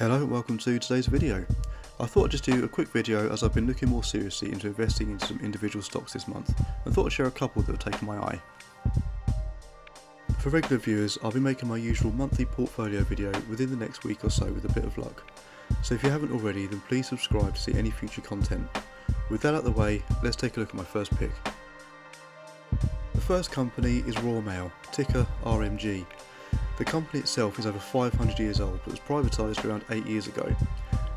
Hello and welcome to today's video. I thought I'd just do a quick video as I've been looking more seriously into investing into some individual stocks this month and thought I'd share a couple that have taken my eye. For regular viewers, I'll be making my usual monthly portfolio video within the next week or so with a bit of luck. So if you haven't already, then please subscribe to see any future content. With that out of the way, let's take a look at my first pick. The first company is Royal Mail, ticker RMG. The company itself is over 500 years old but was privatised around 8 years ago.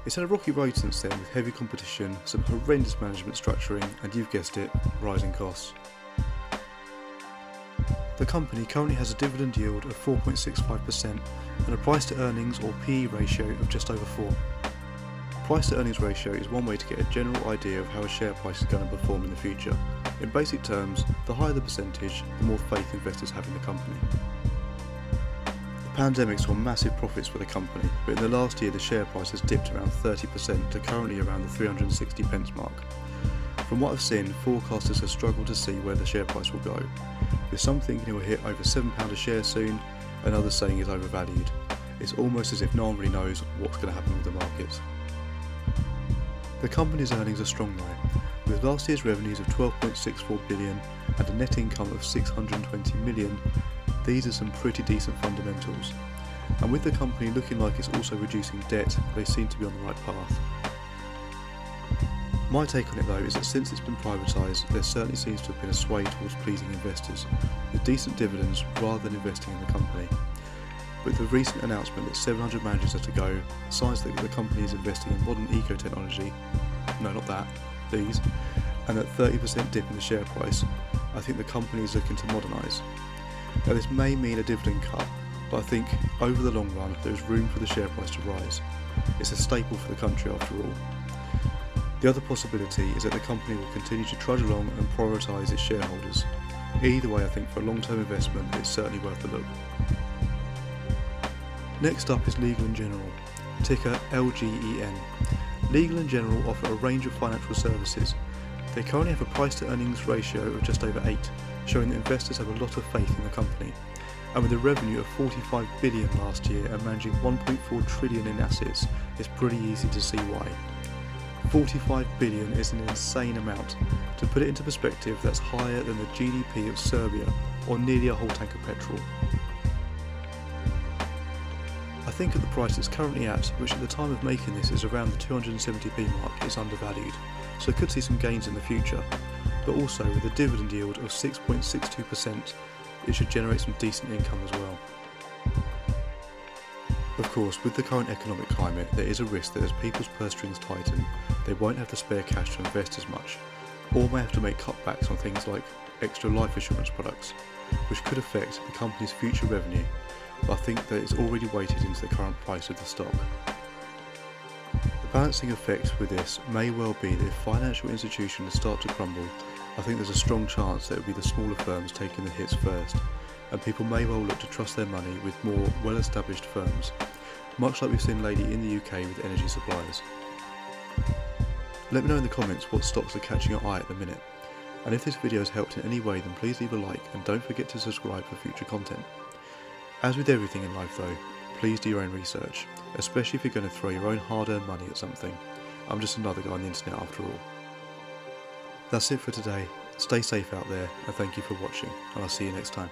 It's had a rocky road since then with heavy competition, some horrendous management structuring and, you've guessed it, rising costs. The company currently has a dividend yield of 4.65% and a price to earnings or PE ratio of just over 4. Price to earnings ratio is one way to get a general idea of how a share price is going to perform in the future. In basic terms, the higher the percentage, the more faith investors have in the company. The pandemic saw massive profits for the company, but in the last year the share price has dipped around 30% to currently around the 360 pence mark. From what I've seen, forecasters have struggled to see where the share price will go, with some thinking it will hit over £7 a share soon and others saying it's overvalued. It's almost as if no one really knows what's going to happen with the markets. The company's earnings are strong though, with last year's revenues of 12.64 billion and a net income of 620 million. These are some pretty decent fundamentals, and with the company looking like it's also reducing debt, they seem to be on the right path. My take on it though is that since it's been privatised, there certainly seems to have been a sway towards pleasing investors, with decent dividends rather than investing in the company. With the recent announcement that 700 managers are to go, signs that the company is investing in modern eco-technology, no not that, these, and at 30% dip in the share price, I think the company is looking to modernise. Now this may mean a dividend cut, but I think over the long run there is room for the share price to rise. It's a staple for the country after all. The other possibility is that the company will continue to trudge along and prioritise its shareholders. Either way, I think for a long-term investment it's certainly worth a look. Next up is Legal & General, ticker LGEN. Legal & General offer a range of financial services. They currently have a price to earnings ratio of just over 8, showing that investors have a lot of faith in the company. And with a revenue of 45 billion last year and managing 1.4 trillion in assets, it's pretty easy to see why. 45 billion is an insane amount. To put it into perspective, that's higher than the GDP of Serbia, or nearly a whole tank of petrol. I think at the price it's currently at, which at the time of making this is around the 270p mark, is undervalued, so could see some gains in the future, but also with a dividend yield of 6.62%, it should generate some decent income as well. Of course, with the current economic climate, there is a risk that as people's purse strings tighten, they won't have the spare cash to invest as much, or may have to make cutbacks on things like extra life insurance products, which could affect the company's future revenue, but I think that it's already weighted into the current price of the stock. The balancing effect with this may well be that if financial institutions start to crumble, I think there's a strong chance that it will be the smaller firms taking the hits first, and people may well look to trust their money with more well-established firms, much like we've seen lately in the UK with energy suppliers. Let me know in the comments what stocks are catching your eye at the minute, and if this video has helped in any way then please leave a like and don't forget to subscribe for future content. As with everything in life though, please do your own research, especially if you're going to throw your own hard-earned money at something. I'm just another guy on the internet after all. That's it for today. Stay safe out there and thank you for watching, and I'll see you next time.